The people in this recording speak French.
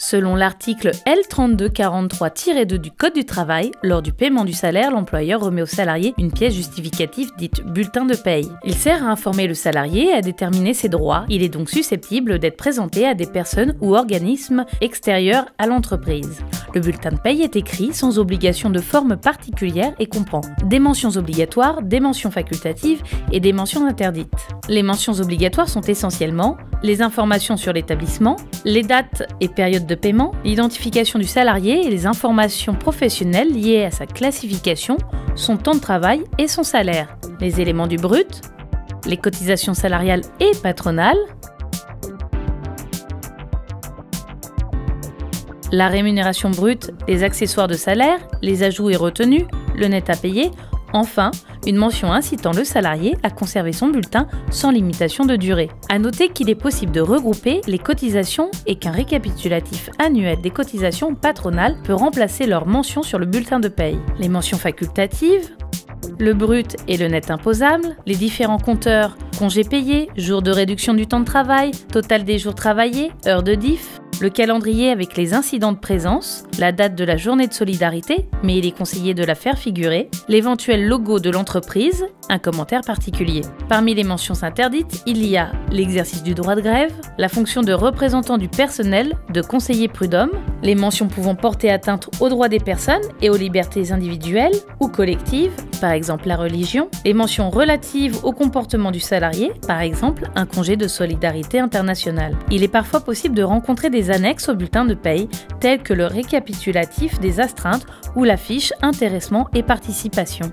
Selon l'article L3243-2 du Code du travail, lors du paiement du salaire, l'employeur remet au salarié une pièce justificative dite bulletin de paye. Il sert à informer le salarié et à déterminer ses droits. Il est donc susceptible d'être présenté à des personnes ou organismes extérieurs à l'entreprise. Le bulletin de paye est écrit sans obligation de forme particulière et comprend des mentions obligatoires, des mentions facultatives et des mentions interdites. Les mentions obligatoires sont essentiellement les informations sur l'établissement, les dates et périodes de paiement, l'identification du salarié et les informations professionnelles liées à sa classification, son temps de travail et son salaire, les éléments du brut, les cotisations salariales et patronales, la rémunération brute, les accessoires de salaire, les ajouts et retenues, le net à payer, enfin, une mention incitant le salarié à conserver son bulletin sans limitation de durée. À noter qu'il est possible de regrouper les cotisations et qu'un récapitulatif annuel des cotisations patronales peut remplacer leur mention sur le bulletin de paye. Les mentions facultatives, le brut et le net imposable, les différents compteurs, congés payés, jours de réduction du temps de travail, total des jours travaillés, heures de diff, le calendrier avec les incidents de présence, la date de la journée de solidarité, mais il est conseillé de la faire figurer, l'éventuel logo de l'entreprise, un commentaire particulier. Parmi les mentions interdites, il y a l'exercice du droit de grève, la fonction de représentant du personnel, de conseiller prud'homme, les mentions pouvant porter atteinte aux droits des personnes et aux libertés individuelles ou collectives, par exemple la religion, les mentions relatives au comportement du salarié, par exemple un congé de solidarité internationale. Il est parfois possible de rencontrer des annexes au bulletin de paye, telles que le récapitulatif des astreintes ou la fiche intéressement et participation.